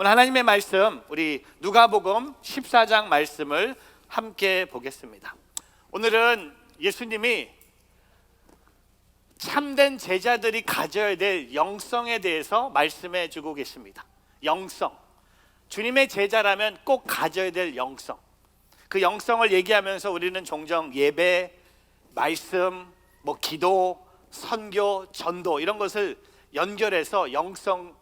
오늘 하나님의 말씀, 우리 누가복음 14장 말씀을 함께 보겠습니다. 오늘은 예수님이 참된 제자들이 가져야 될 영성에 대해서 말씀해 주고 계십니다. 영성, 주님의 제자라면 꼭 가져야 될 영성. 그 영성을 얘기하면서 우리는 종종 예배, 말씀, 기도, 선교, 전도 이런 것을 연결해서 영성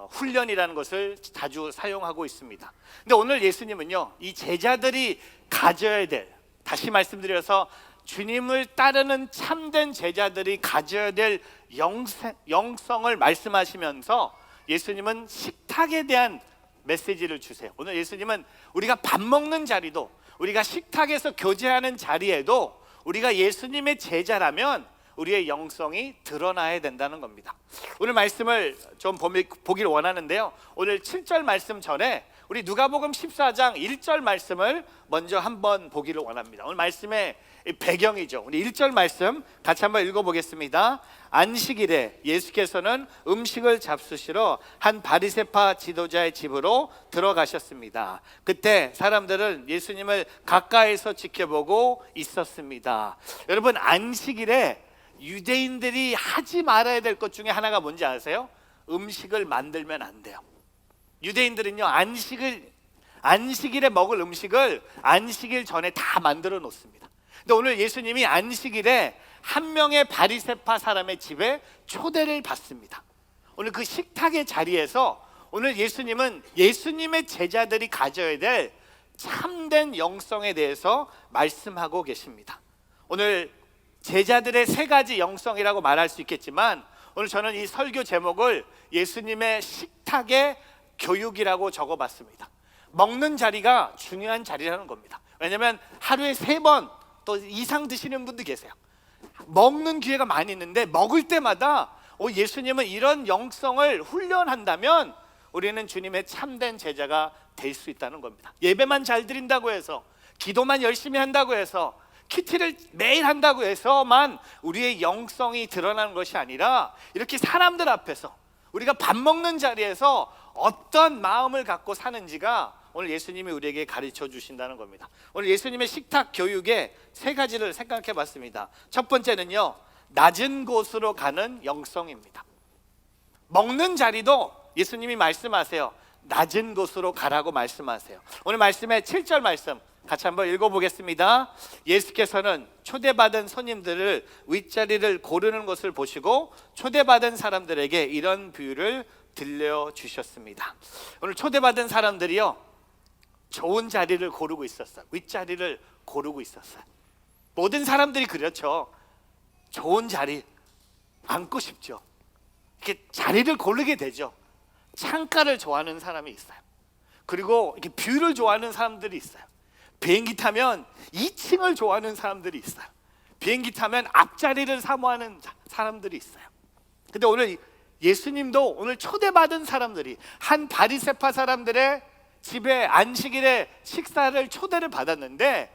훈련이라는 것을 자주 사용하고 있습니다. 근데 오늘 예수님은요, 이 제자들이 가져야 될, 다시 말씀드려서 주님을 따르는 참된 제자들이 가져야 될 영성을 말씀하시면서 예수님은 식탁에 대한 메시지를 주세요. 오늘 예수님은 우리가 밥 먹는 자리도, 우리가 식탁에서 교제하는 자리에도 우리가 예수님의 제자라면 우리의 영성이 드러나야 된다는 겁니다. 오늘 말씀을 좀 보길 원하는데요, 오늘 7절 말씀 전에 우리 누가복음 14장 1절 말씀을 먼저 한번 보기를 원합니다. 오늘 말씀의 배경이죠. 우리 1절 말씀 같이 한번 읽어보겠습니다. 안식일에 예수께서는 음식을 잡수시러 한 바리새파 지도자의 집으로 들어가셨습니다. 그때 사람들은 예수님을 가까이서 지켜보고 있었습니다. 여러분, 안식일에 유대인들이 하지 말아야 될 것 중에 하나가 뭔지 아세요? 음식을 만들면 안 돼요. 유대인들은요, 안식일에 먹을 음식을 안식일 전에 다 만들어 놓습니다. 근데 오늘 예수님이 안식일에 한 명의 바리새파 사람의 집에 초대를 받습니다. 오늘 그 식탁의 자리에서 오늘 예수님은 예수님의 제자들이 가져야 될 참된 영성에 대해서 말씀하고 계십니다. 오늘 제자들의 세 가지 영성이라고 말할 수 있겠지만, 오늘 저는 이 설교 제목을 예수님의 식탁의 교육이라고 적어봤습니다. 먹는 자리가 중요한 자리라는 겁니다. 왜냐하면 하루에 3번 또 이상 드시는 분도 계세요. 먹는 기회가 많이 있는데 먹을 때마다 예수님은 이런 영성을 훈련한다면 우리는 주님의 참된 제자가 될 수 있다는 겁니다. 예배만 잘 드린다고 해서, 기도만 열심히 한다고 해서, 큐티를 매일 한다고 해서만 우리의 영성이 드러나는 것이 아니라, 이렇게 사람들 앞에서 우리가 밥 먹는 자리에서 어떤 마음을 갖고 사는지가 오늘 예수님이 우리에게 가르쳐 주신다는 겁니다. 오늘 예수님의 식탁 교육의 3가지를 생각해 봤습니다. 첫 번째는요, 낮은 곳으로 가는 영성입니다. 먹는 자리도 예수님이 말씀하세요. 낮은 곳으로 가라고 말씀하세요. 오늘 말씀의 7절 말씀 같이 한번 읽어보겠습니다. 예수께서는 초대받은 손님들을 윗자리를 고르는 것을 보시고 초대받은 사람들에게 이런 비유를 들려주셨습니다. 오늘 초대받은 사람들이요, 좋은 자리를 고르고 있었어요. 윗자리를 고르고 있었어요. 모든 사람들이 그렇죠. 좋은 자리 앉고 싶죠. 이렇게 자리를 고르게 되죠. 창가를 좋아하는 사람이 있어요. 그리고 이렇게 뷰를 좋아하는 사람들이 있어요. 비행기 타면 2층을 좋아하는 사람들이 있어요. 비행기 타면 앞자리를 사모하는 사람들이 있어요. 근데 오늘 예수님도 오늘 초대받은 사람들이 한 바리새파 사람들의 집에 안식일에 식사를 초대를 받았는데,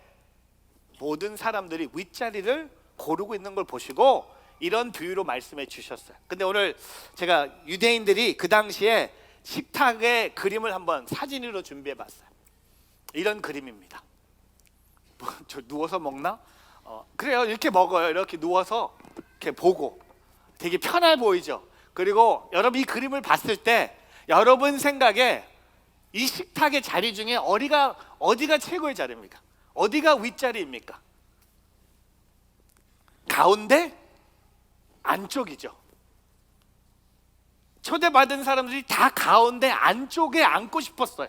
모든 사람들이 윗자리를 고르고 있는 걸 보시고 이런 비유로 말씀해 주셨어요. 근데 오늘 제가 유대인들이 그 당시에 식탁의 그림을 한번 사진으로 준비해 봤어요. 이런 그림입니다. 저 누워서 먹나? 그래요. 이렇게 먹어요. 이렇게 누워서 이렇게 보고 되게 편해 보이죠. 그리고 여러분 이 그림을 봤을 때 여러분 생각에 이 식탁의 자리 중에 어디가 최고의 자리입니까? 어디가 윗자리입니까? 가운데? 안쪽이죠. 초대받은 사람들이 다 가운데 안쪽에 앉고 싶었어요.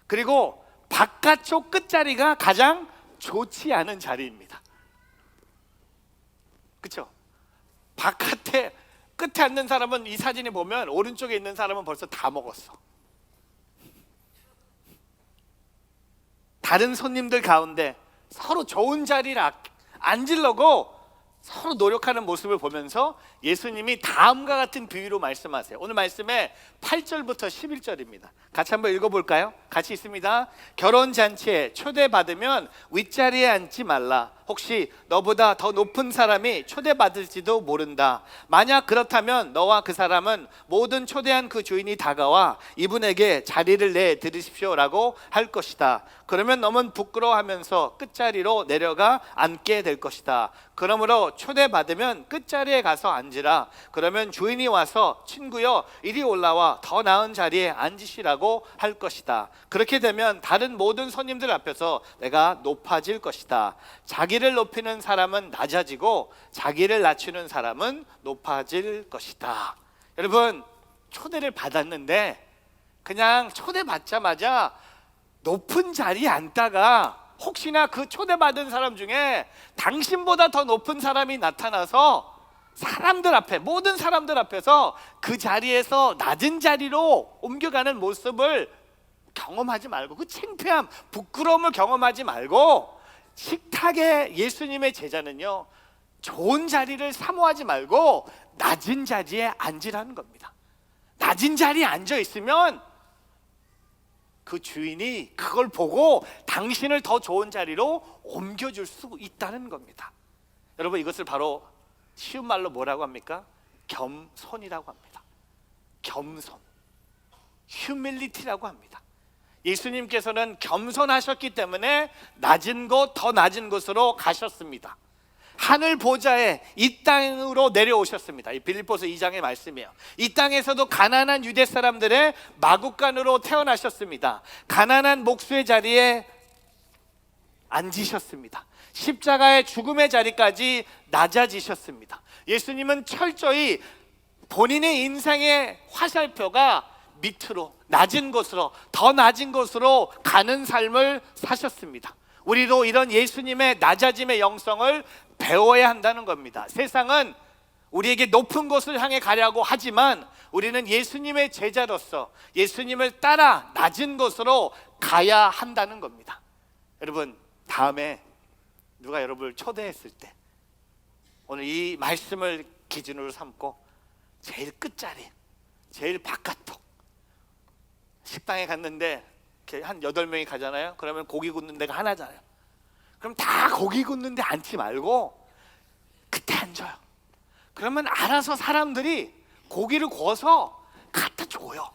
그리고 바깥쪽 끝자리가 가장 좋지 않은 자리입니다. 그렇죠? 바깥에 끝에 앉는 사람은, 이 사진에 보면 오른쪽에 있는 사람은 벌써 다 먹었어. 다른 손님들 가운데 서로 좋은 자리를 앉으려고 서로 노력하는 모습을 보면서 예수님이 다음과 같은 비유로 말씀하세요. 오늘 말씀에 8절부터 11절입니다. 같이 한번 읽어볼까요? 같이 있습니다. 결혼잔치에 초대받으면 윗자리에 앉지 말라. 혹시 너보다 더 높은 사람이 초대받을지도 모른다. 만약 그렇다면 너와 그 사람은 모든 초대한 그 주인이 다가와 이분에게 자리를 내드리십시오라고 할 것이다. 그러면 너는 부끄러워하면서 끝자리로 내려가 앉게 될 것이다. 그러므로 초대받으면 끝자리에 가서 앉으라. 그러면 주인이 와서 친구여 이리 올라와 더 나은 자리에 앉으시라고 할 것이다. 그렇게 되면 다른 모든 손님들 앞에서 내가 높아질 것이다. 자기를 높이는 사람은 낮아지고 자기를 낮추는 사람은 높아질 것이다. 여러분, 초대를 받았는데 그냥 초대받자마자 높은 자리에 앉다가 혹시나 그 초대받은 사람 중에 당신보다 더 높은 사람이 나타나서 사람들 앞에, 모든 사람들 앞에서 그 자리에서 낮은 자리로 옮겨가는 모습을 경험하지 말고, 그 창피함, 부끄러움을 경험하지 말고, 식탁에 예수님의 제자는요, 좋은 자리를 사모하지 말고 낮은 자리에 앉으라는 겁니다. 낮은 자리에 앉아 있으면 그 주인이 그걸 보고 당신을 더 좋은 자리로 옮겨줄 수 있다는 겁니다. 여러분, 이것을 바로 쉬운 말로 뭐라고 합니까? 겸손이라고 합니다. 겸손, 휴밀리티라고 합니다. 예수님께서는 겸손하셨기 때문에 낮은 곳, 더 낮은 곳으로 가셨습니다. 하늘 보좌에 이 땅으로 내려오셨습니다. 이 빌립보서 2장의 말씀이에요. 이 땅에서도 가난한 유대 사람들의 마국간으로 태어나셨습니다. 가난한 목수의 자리에 앉으셨습니다. 십자가의 죽음의 자리까지 낮아지셨습니다. 예수님은 철저히 본인의 인생의 화살표가 밑으로, 낮은 곳으로, 더 낮은 곳으로 가는 삶을 사셨습니다. 우리도 이런 예수님의 낮아짐의 영성을 배워야 한다는 겁니다. 세상은 우리에게 높은 곳을 향해 가려고 하지만 우리는 예수님의 제자로서 예수님을 따라 낮은 곳으로 가야 한다는 겁니다. 여러분, 다음에 누가 여러분을 초대했을 때 오늘 이 말씀을 기준으로 삼고 제일 끝자리, 제일 바깥쪽 식당에 갔는데 한 8명이 가잖아요. 그러면 고기 굽는 데가 하나잖아요. 그럼 다 고기 굽는 데 앉지 말고 그때 앉아요. 그러면 알아서 사람들이 고기를 구워서 갖다 줘요.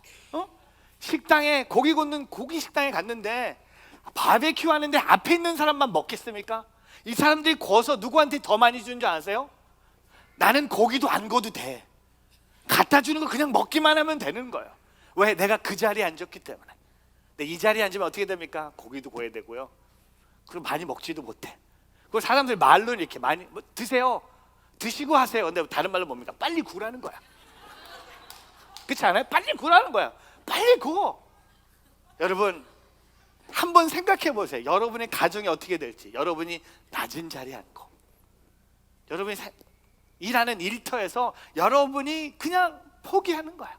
식당에, 고기 굽는 고기 식당에 갔는데 바베큐 하는데 앞에 있는 사람만 먹겠습니까? 이 사람들이 구워서 누구한테 더 많이 주는 줄 아세요? 나는 고기도 안 구워도 돼. 갖다 주는 거 그냥 먹기만 하면 되는 거예요. 왜? 내가 그 자리에 앉았기 때문에. 근데 이 자리에 앉으면 어떻게 됩니까? 고기도 구워야 되고요. 그리고 많이 먹지도 못해. 그리고 사람들 말로 이렇게 많이 뭐 드세요, 드시고 하세요. 근데 다른 말로 뭡니까? 빨리 구라는 거야. 그렇지 않아요? 빨리 구라는 거야. 빨리 구워. 여러분, 한번 생각해 보세요. 여러분의 가정이 어떻게 될지. 여러분이 낮은 자리에 앉고, 여러분이 일하는 일터에서 여러분이 그냥 포기하는 거야.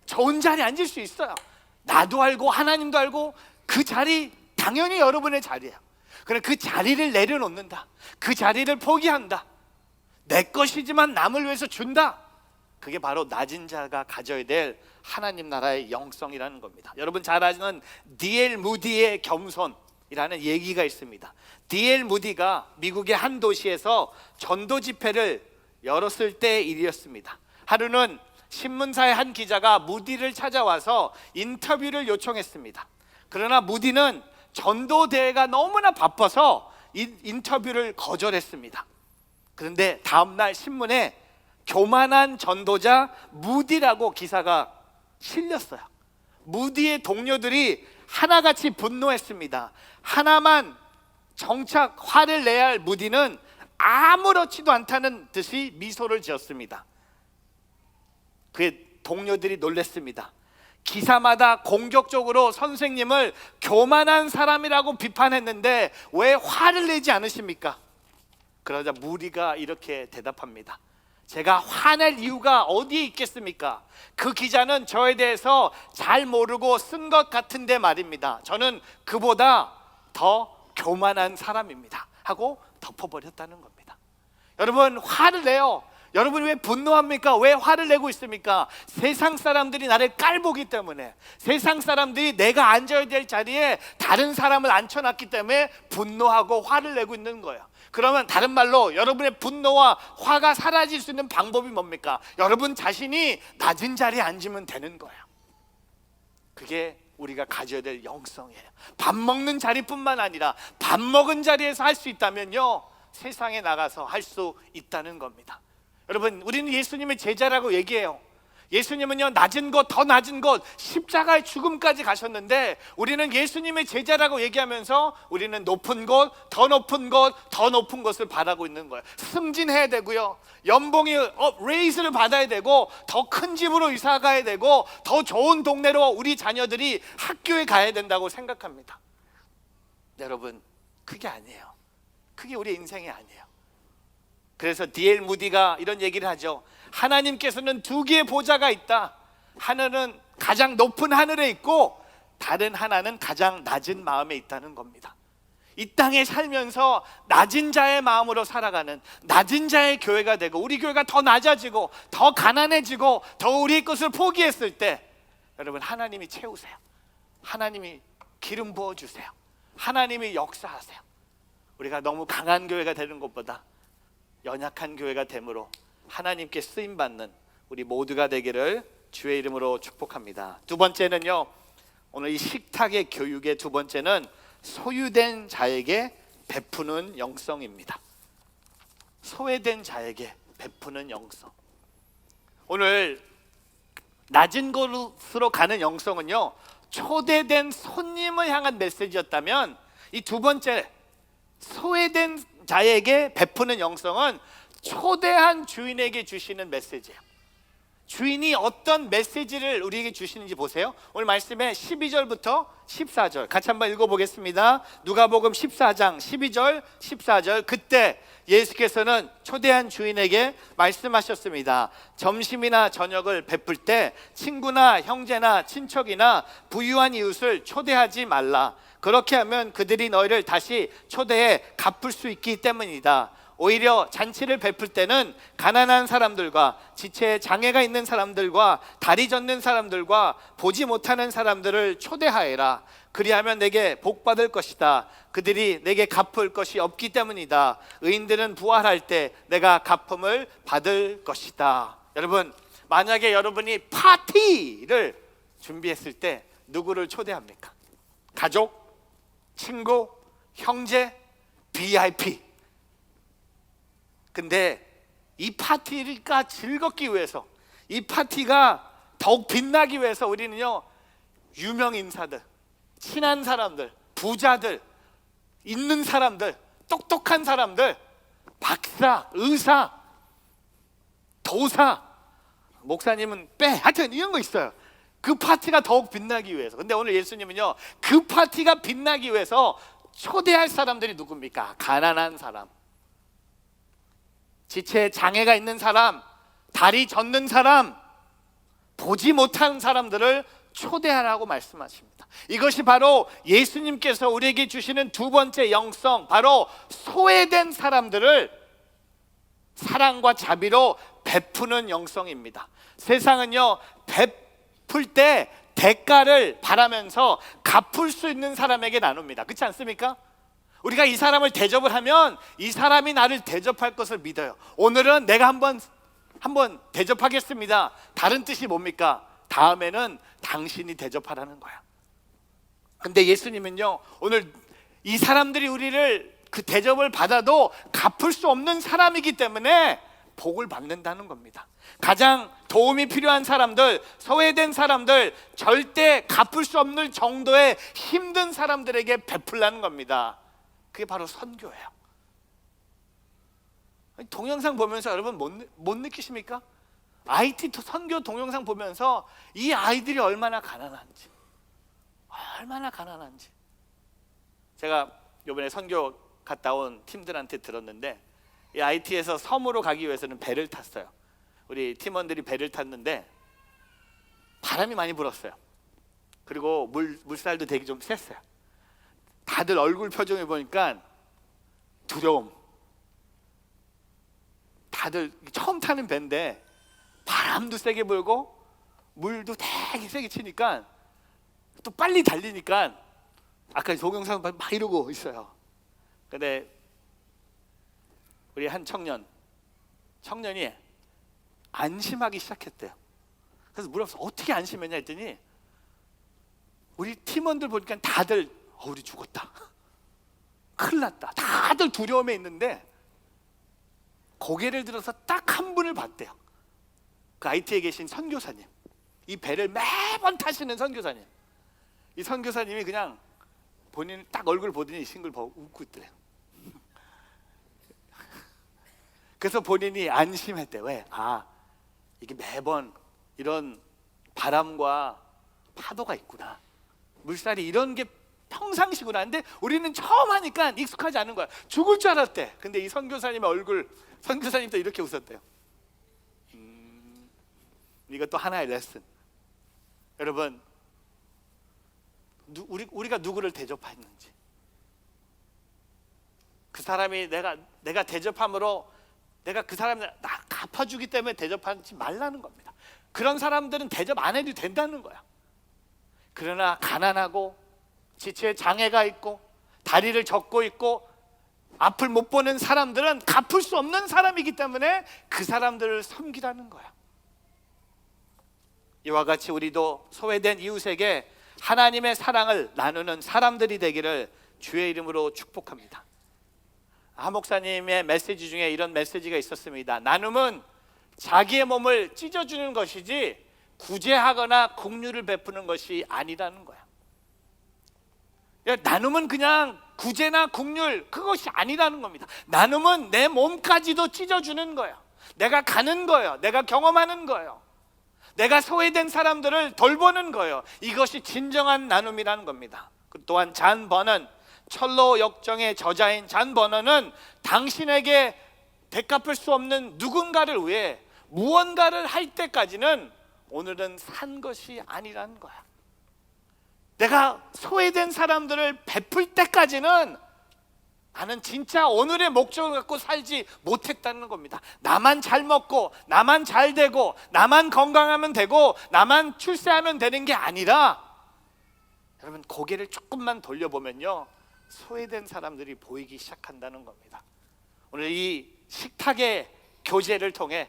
좋은 자리에 앉을 수 있어요. 나도 알고 하나님도 알고 그 자리 당연히 여러분의 자리예요. 그래, 그 자리를 내려놓는다. 그 자리를 포기한다. 내 것이지만 남을 위해서 준다. 그게 바로 낮은 자가 가져야 될 하나님 나라의 영성이라는 겁니다. 여러분 잘 아는 D.L. 무디의 겸손이라는 얘기가 있습니다. D.L. 무디가 미국의 한 도시에서 전도 집회를 열었을 때의 일이었습니다. 하루는 신문사의 한 기자가 무디를 찾아와서 인터뷰를 요청했습니다. 그러나 무디는 전도대회가 너무나 바빠서 인터뷰를 거절했습니다. 그런데 다음날 신문에 교만한 전도자 무디라고 기사가 실렸어요. 무디의 동료들이 하나같이 분노했습니다. 하나만 정착 화를 내야 할 무디는 아무렇지도 않다는 듯이 미소를 지었습니다. 그의 동료들이 놀랐습니다. 기사마다 공격적으로 선생님을 교만한 사람이라고 비판했는데 왜 화를 내지 않으십니까? 그러자 무디가 이렇게 대답합니다. 제가 화낼 이유가 어디에 있겠습니까? 그 기자는 저에 대해서 잘 모르고 쓴 것 같은데 말입니다. 저는 그보다 더 교만한 사람입니다 하고 덮어버렸다는 겁니다. 여러분, 화를 내요. 여러분 왜 분노합니까? 왜 화를 내고 있습니까? 세상 사람들이 나를 깔보기 때문에, 세상 사람들이 내가 앉아야 될 자리에 다른 사람을 앉혀놨기 때문에 분노하고 화를 내고 있는 거예요. 그러면 다른 말로 여러분의 분노와 화가 사라질 수 있는 방법이 뭡니까? 여러분 자신이 낮은 자리에 앉으면 되는 거예요. 그게 우리가 가져야 될 영성이에요. 밥 먹는 자리뿐만 아니라 밥 먹은 자리에서 할 수 있다면요, 세상에 나가서 할 수 있다는 겁니다. 여러분, 우리는 예수님의 제자라고 얘기해요. 예수님은요, 낮은 것, 더 낮은 것, 십자가의 죽음까지 가셨는데, 우리는 예수님의 제자라고 얘기하면서 우리는 높은 곳, 더 높은 곳, 더 높은 것을 바라고 있는 거예요. 승진해야 되고요, 연봉이 레이즈를 받아야 되고, 더 큰 집으로 이사 가야 되고, 더 좋은 동네로 우리 자녀들이 학교에 가야 된다고 생각합니다. 여러분, 그게 아니에요. 그게 우리 인생이 아니에요. 그래서 D.L. 무디가 이런 얘기를 하죠. 하나님께서는 두 개의 보좌가 있다. 하나는 가장 높은 하늘에 있고, 다른 하나는 가장 낮은 마음에 있다는 겁니다. 이 땅에 살면서 낮은 자의 마음으로 살아가는 낮은 자의 교회가 되고, 우리 교회가 더 낮아지고 더 가난해지고 더 우리의 것을 포기했을 때, 여러분, 하나님이 채우세요. 하나님이 기름 부어주세요. 하나님이 역사하세요. 우리가 너무 강한 교회가 되는 것보다 연약한 교회가 되므로 하나님께 쓰임받는 우리 모두가 되기를 주의 이름으로 축복합니다. 두 번째는요, 오늘 이 식탁의 교육의 두 번째는 소유된 자에게 베푸는 영성입니다. 소외된 자에게 베푸는 영성. 오늘 낮은 곳으로 가는 영성은요, 초대된 손님을 향한 메시지였다면, 이 두 번째 소외된 자에게 베푸는 영성은 초대한 주인에게 주시는 메시지예요. 주인이 어떤 메시지를 우리에게 주시는지 보세요. 오늘 말씀에 12절부터 14절 같이 한번 읽어보겠습니다. 누가복음 14장 12절 14절. 그때 예수께서는 초대한 주인에게 말씀하셨습니다. 점심이나 저녁을 베풀 때 친구나 형제나 친척이나 부유한 이웃을 초대하지 말라. 그렇게 하면 그들이 너희를 다시 초대해 갚을 수 있기 때문이다. 오히려 잔치를 베풀 때는 가난한 사람들과 지체에 장애가 있는 사람들과 다리 젖는 사람들과 보지 못하는 사람들을 초대하여라. 그리하면 내게 복 받을 것이다. 그들이 내게 갚을 것이 없기 때문이다. 의인들은 부활할 때 내가 갚음을 받을 것이다. 여러분, 만약에 여러분이 파티를 준비했을 때 누구를 초대합니까? 가족, 친구, 형제, VIP. 근데 이 파티가 즐겁기 위해서, 이 파티가 더욱 빛나기 위해서 우리는요, 유명 인사들, 친한 사람들, 부자들, 있는 사람들, 똑똑한 사람들, 박사, 의사, 도사, 목사님은 하여튼 이런 거 있어요. 그 파티가 더욱 빛나기 위해서. 근데 오늘 예수님은요, 그 파티가 빛나기 위해서 초대할 사람들이 누굽니까? 가난한 사람, 지체에 장애가 있는 사람, 다리 젖는 사람, 보지 못하는 사람들을 초대하라고 말씀하십니다. 이것이 바로 예수님께서 우리에게 주시는 두 번째 영성, 바로 소외된 사람들을 사랑과 자비로 베푸는 영성입니다. 세상은요, 베풀 때 대가를 바라면서 갚을 수 있는 사람에게 나눕니다. 그렇지 않습니까? 우리가 이 사람을 대접을 하면 이 사람이 나를 대접할 것을 믿어요. 오늘은 내가 한번 대접하겠습니다. 다른 뜻이 뭡니까? 다음에는 당신이 대접하라는 거야. 근데 예수님은요, 오늘 이 사람들이 우리를 그 대접을 받아도 갚을 수 없는 사람이기 때문에 복을 받는다는 겁니다. 가장 도움이 필요한 사람들, 소외된 사람들, 절대 갚을 수 없는 정도의 힘든 사람들에게 베풀라는 겁니다. 그게 바로 선교예요. 동영상 보면서 여러분 못 느끼십니까? IT 선교 동영상 보면서 이 아이들이 얼마나 가난한지, 제가 이번에 선교 갔다 온 팀들한테 들었는데, 이 IT에서 섬으로 가기 위해서는 배를 탔어요. 우리 팀원들이 배를 탔는데 바람이 많이 불었어요. 그리고 물살도 되게 좀 셌어요. 다들 얼굴 표정을 보니까 두려움, 다들 처음 타는 배인데 바람도 세게 불고 물도 되게 세게 치니까 또 빨리 달리니까 아까 동영상 막 이러고 있어요. 근데 우리 한 청년이 안심하기 시작했대요. 그래서 물어봤어. 어떻게 안심했냐 했더니 우리 팀원들 보니까 다들 우리 죽었다, 큰일 났다, 다들 두려움에 있는데 고개를 들어서 딱 한 분을 봤대요. 그 IT에 계신 선교사님, 이 배를 매번 타시는 선교사님. 이 선교사님이 그냥 본인 딱 얼굴 보더니 싱글 웃고 있더래요. 그래서 본인이 안심했대. 왜? 이게 매번 이런 바람과 파도가 있구나, 물살이 이런 게 평상시구나. 근데 우리는 처음 하니까 익숙하지 않은 거야. 죽을 줄 알았대. 근데 이 선교사님의 얼굴, 선교사님도 이렇게 웃었대요. 이것도 하나의 레슨. 여러분, 우리가 누구를 대접했는지, 그 사람이 내가 대접함으로 내가 그 사람을 나 갚아주기 때문에 대접하지 말라는 겁니다. 그런 사람들은 대접 안 해도 된다는 거야. 그러나 가난하고 지체에 장애가 있고 다리를 젓고 있고 앞을 못 보는 사람들은 갚을 수 없는 사람이기 때문에 그 사람들을 섬기라는 거야. 이와 같이 우리도 소외된 이웃에게 하나님의 사랑을 나누는 사람들이 되기를 주의 이름으로 축복합니다. 하 목사님의 메시지 중에 이런 메시지가 있었습니다. 나눔은 자기의 몸을 찢어주는 것이지 구제하거나 긍휼을 베푸는 것이 아니라는 거야. 나눔은 그냥 구제나 긍휼, 그것이 아니라는 겁니다. 나눔은 내 몸까지도 찢어주는 거야. 내가 가는 거예요. 내가 경험하는 거예요. 내가 소외된 사람들을 돌보는 거예요. 이것이 진정한 나눔이라는 겁니다. 또한 잔 버넌, 철로 역정의 저자인 잔 버넌은 당신에게 되갚을 수 없는 누군가를 위해 무언가를 할 때까지는 오늘은 산 것이 아니라는 거야. 내가 소외된 사람들을 베풀 때까지는 나는 진짜 오늘의 목적을 갖고 살지 못했다는 겁니다. 나만 잘 먹고 나만 잘 되고 나만 건강하면 되고 나만 출세하면 되는 게 아니라, 여러분 고개를 조금만 돌려보면요, 소외된 사람들이 보이기 시작한다는 겁니다. 오늘 이 식탁의 교제를 통해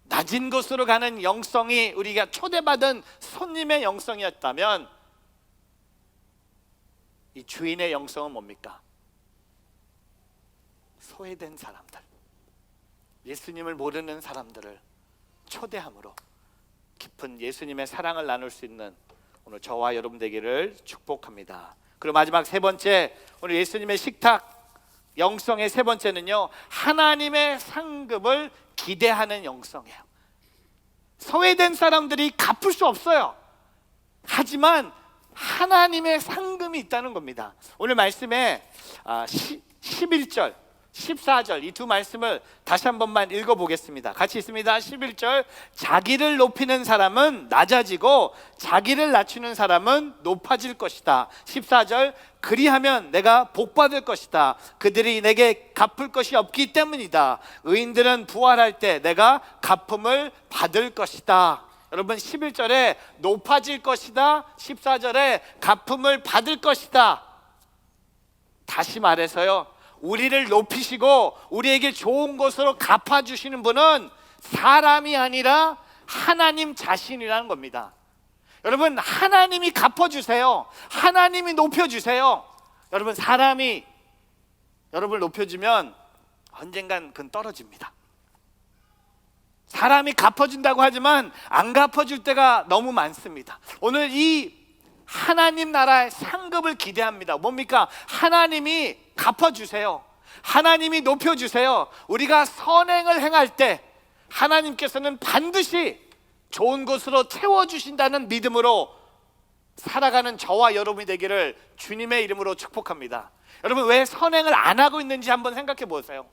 낮은 곳으로 가는 영성이 우리가 초대받은 손님의 영성이었다면, 이 주인의 영성은 뭡니까? 소외된 사람들, 예수님을 모르는 사람들을 초대함으로 깊은 예수님의 사랑을 나눌 수 있는 오늘 저와 여러분 되기를 축복합니다. 그리고 마지막 세 번째, 오늘 예수님의 식탁 영성의 세 번째는요, 하나님의 상급을 기대하는 영성이에요. 소외된 사람들이 갚을 수 없어요. 하지만 하나님의 상급이 있다는 겁니다. 오늘 말씀에 11절 14절 이 두 말씀을 다시 한 번만 읽어보겠습니다. 같이 있습니다. 11절, 자기를 높이는 사람은 낮아지고 자기를 낮추는 사람은 높아질 것이다. 14절, 그리하면 내가 복받을 것이다. 그들이 내게 갚을 것이 없기 때문이다. 의인들은 부활할 때 내가 갚음을 받을 것이다. 여러분, 11절에 높아질 것이다, 14절에 갚음을 받을 것이다. 다시 말해서요, 우리를 높이시고 우리에게 좋은 것으로 갚아주시는 분은 사람이 아니라 하나님 자신이라는 겁니다. 여러분, 하나님이 갚아주세요. 하나님이 높여주세요. 여러분, 사람이 여러분을 높여주면 언젠간 그건 떨어집니다. 사람이 갚아준다고 하지만 안 갚아줄 때가 너무 많습니다. 오늘 이 하나님 나라의 상급을 기대합니다. 뭡니까? 하나님이 갚아주세요. 하나님이 높여주세요. 우리가 선행을 행할 때 하나님께서는 반드시 좋은 것으로 채워주신다는 믿음으로 살아가는 저와 여러분이 되기를 주님의 이름으로 축복합니다. 여러분, 왜 선행을 안 하고 있는지 한번 생각해 보세요.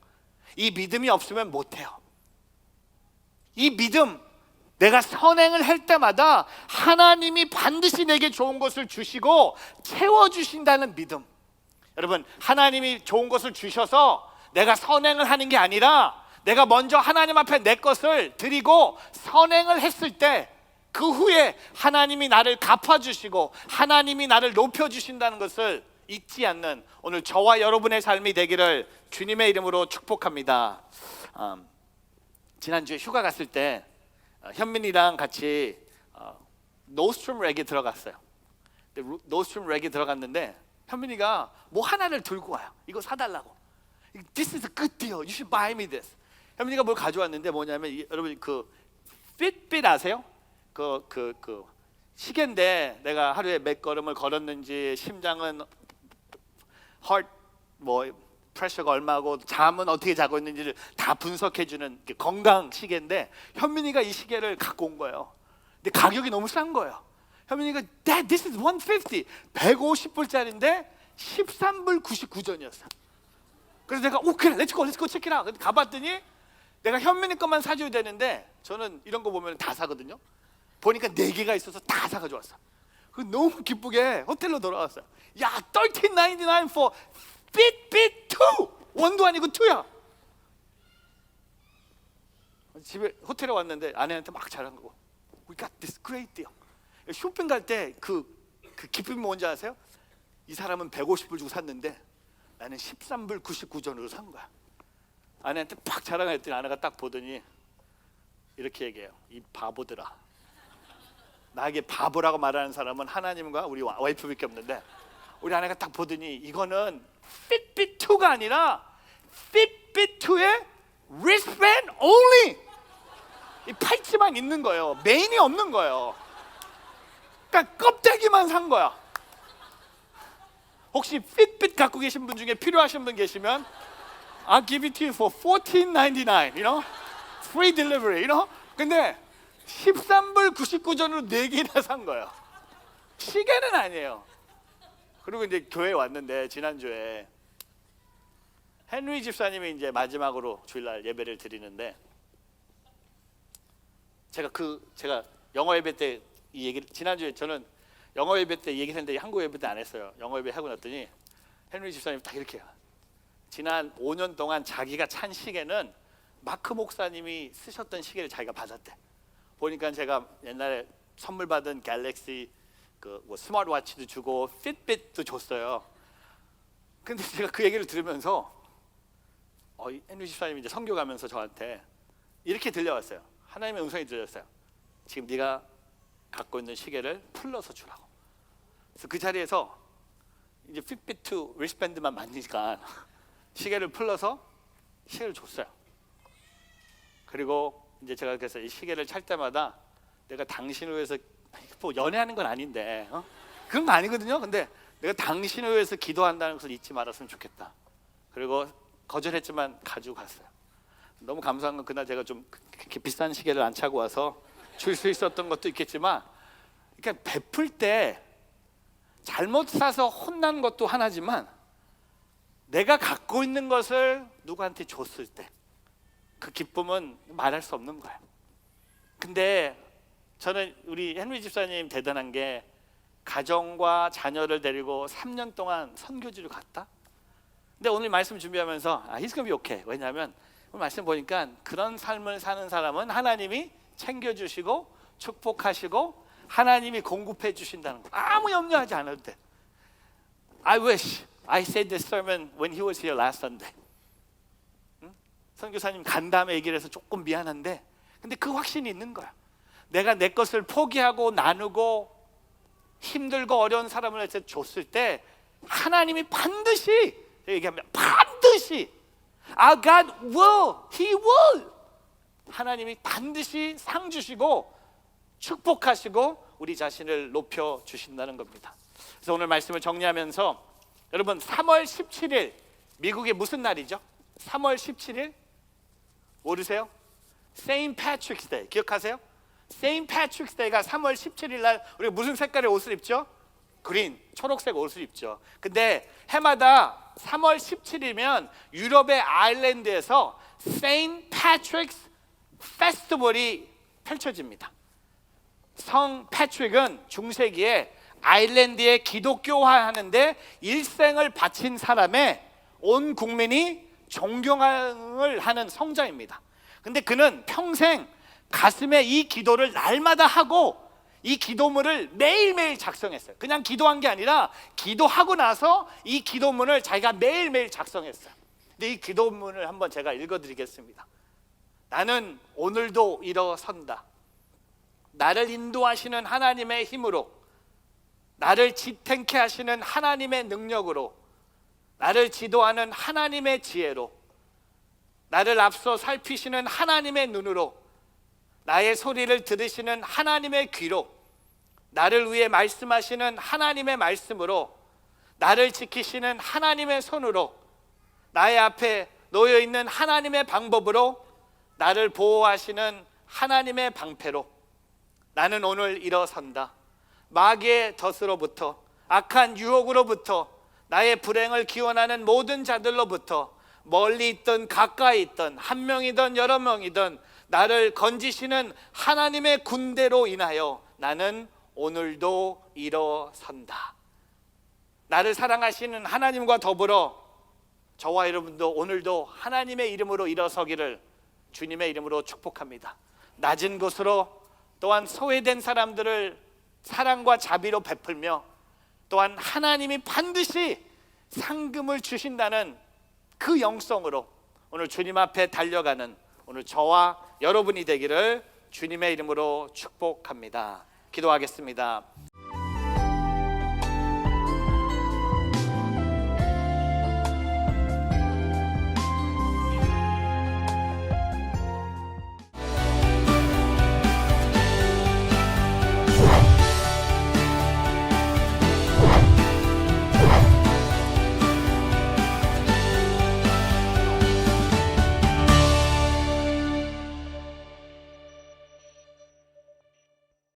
이 믿음이 없으면 못해요. 이 믿음, 내가 선행을 할 때마다 하나님이 반드시 내게 좋은 것을 주시고 채워주신다는 믿음. 여러분, 하나님이 좋은 것을 주셔서 내가 선행을 하는 게 아니라 내가 먼저 하나님 앞에 내 것을 드리고 선행을 했을 때 그 후에 하나님이 나를 갚아주시고 하나님이 나를 높여주신다는 것을 잊지 않는 오늘 저와 여러분의 삶이 되기를 주님의 이름으로 축복합니다. 지난주에 휴가 갔을 때 현민이랑 같이 노스트룸 렉에 들어갔어요. 노스트룸 렉에 들어갔는데 현민이가 뭐 하나를 들고 와요. 이거 사달라고. This is a good deal. You should buy me this. 현민이가 뭘 가져왔는데 뭐냐면 여러분 그 핏빗 아세요? 그 시계인데 내가 하루에 몇 걸음을 걸었는지 심장은 heart 뭐 프레셔가 얼마고 잠은 어떻게 자고 있는지를 다 분석해주는 건강 시계인데 현민이가 이 시계를 갖고 온 거예요. 근데 가격이 너무 싼 거예요. 현민이가 Dad, this is 150. 150불짜리인데 13불 99전이었어. 그래서 내가 오케이, 렛츠고 체크라. 가봤더니 내가 현민이 것만 사줘야 되는데 저는 이런 거 보면 다 사거든요. 보니까 4개가 있어서 다 사가지고 왔어. 너무 기쁘게 호텔로 돌아왔어요. 야, $13.99 for Fitbit 2. 1도 아니고 2야. 집에 호텔에 왔는데 아내한테 막 자랑 거고. We got this great deal. 쇼핑 갈 때 그 기쁨이 뭔지 아세요? 이 사람은 150불 주고 샀는데 나는 13불 99전으로 산 거야. 아내한테 팍 자랑했더니 아내가 딱 보더니 이렇게 얘기해요. 이 바보들아. 나에게 바보라고 말하는 사람은 하나님과 우리 와이프밖에 없는데 우리 아내가 딱 보더니 이거는 Fitbit 2가 아니라 Fitbit 2의 wristband only. 이 팔찌만 있는 거예요. 메인이 없는 거예요. 그러니까 껍데기만 산 거야. 혹시 Fitbit 갖고 계신 분 중에 필요하신 분 계시면 I'll give it to you for $14.99, you know? Free delivery, you know? 근데 13불 99전으로 4개나 산 거예요. 시계는 아니에요. 그리고 이제 교회에 왔는데 지난주에 헨리 집사님이 이제 마지막으로 주일날 예배를 드리는데 제가 영어 예배 때 이 얘기를 지난주에 저는 영어 예배 때 얘기를 했는데 한국 예배 때 안 했어요. 영어 예배 하고 났더니 헨리 집사님이 딱 이렇게 해요. 지난 5년 동안 자기가 찬 시계는 마크 목사님이 쓰셨던 시계를 자기가 받았대. 보니까 제가 옛날에 선물 받은 갤럭시 뭐 스마트워치도 주고 핏빗도 줬어요. 근데 제가 그 얘기를 들으면서 헨리 집사님이 이제 선교 가면서 저한테 이렇게 들려왔어요. 하나님의 음성이 들렸어요. 지금 네가 갖고 있는 시계를 풀러서 주라고. 그래서 그 자리에서 이제 핏빗 2 리스밴드만 만지니까 시계를 풀러서 시계를 줬어요. 그리고 이제 제가 그래서 이 시계를 찰 때마다 내가 당신을 위해서 뭐 연애하는 건 아닌데 그런 거 아니거든요. 근데 내가 당신을 위해서 기도한다는 것을 잊지 말았으면 좋겠다. 그리고 거절했지만 가지고 갔어요. 너무 감사한 건 그날 제가 좀 그렇게 비싼 시계를 안 차고 와서 줄 수 있었던 것도 있겠지만, 그러니까 베풀 때 잘못 사서 혼난 것도 하나지만 내가 갖고 있는 것을 누구한테 줬을 때 그 기쁨은 말할 수 없는 거예요. 근데 저는 우리 헨리 집사님 대단한 게 가정과 자녀를 데리고 3년 동안 선교지를 갔다. 근데 오늘 말씀 준비하면서 he's gonna be okay. 왜냐하면 오늘 말씀 보니까 그런 삶을 사는 사람은 하나님이 챙겨주시고 축복하시고 하나님이 공급해 주신다는 거 아무 염려하지 않아도 돼. I wish I said this sermon when he was here last Sunday. 선교사님 간 다음에 얘기를 해서 조금 미안한데 근데 그 확신이 있는 거야. 내가 내 것을 포기하고 나누고 힘들고 어려운 사람을 줬을 때 하나님이 반드시 얘기하면 반드시 Our God will, He will 하나님이 반드시 상 주시고 축복하시고 우리 자신을 높여 주신다는 겁니다. 그래서 오늘 말씀을 정리하면서 여러분 3월 17일 미국의 무슨 날이죠? 3월 17일 모르세요? Saint Patrick's Day 기억하세요? Saint Patrick's Day가 3월 17일 날 우리가 무슨 색깔의 옷을 입죠? 그린, 초록색 옷을 입죠. 근데 해마다 3월 17일이면 유럽의 아일랜드에서 Saint Patrick's Festival이 펼쳐집니다. 성 패트릭은 중세기에 아일랜드에 기독교화하는데 일생을 바친 사람의 온 국민이 존경을 하는 성자입니다. 근데 그는 평생 가슴에 이 기도를 날마다 하고 이 기도문을 매일매일 작성했어요. 그냥 기도한 게 아니라 기도하고 나서 이 기도문을 자기가 매일매일 작성했어요. 근데 이 기도문을 한번 제가 읽어드리겠습니다. 나는 오늘도 일어선다. 나를 인도하시는 하나님의 힘으로, 나를 지탱케 하시는 하나님의 능력으로, 나를 지도하는 하나님의 지혜로, 나를 앞서 살피시는 하나님의 눈으로, 나의 소리를 들으시는 하나님의 귀로, 나를 위해 말씀하시는 하나님의 말씀으로, 나를 지키시는 하나님의 손으로, 나의 앞에 놓여 있는 하나님의 방법으로, 나를 보호하시는 하나님의 방패로 나는 오늘 일어선다. 마귀의 덫으로부터, 악한 유혹으로부터, 나의 불행을 기원하는 모든 자들로부터, 멀리 있든 가까이 있든 한 명이든 여러 명이든 나를 건지시는 하나님의 군대로 인하여 나는 오늘도 일어선다. 나를 사랑하시는 하나님과 더불어 저와 여러분도 오늘도 하나님의 이름으로 일어서기를 주님의 이름으로 축복합니다. 낮은 곳으로 또한 소외된 사람들을 사랑과 자비로 베풀며 또한 하나님이 반드시 상금을 주신다는 그 영성으로 오늘 주님 앞에 달려가는 오늘 저와 여러분이 되기를 주님의 이름으로 축복합니다. 기도하겠습니다.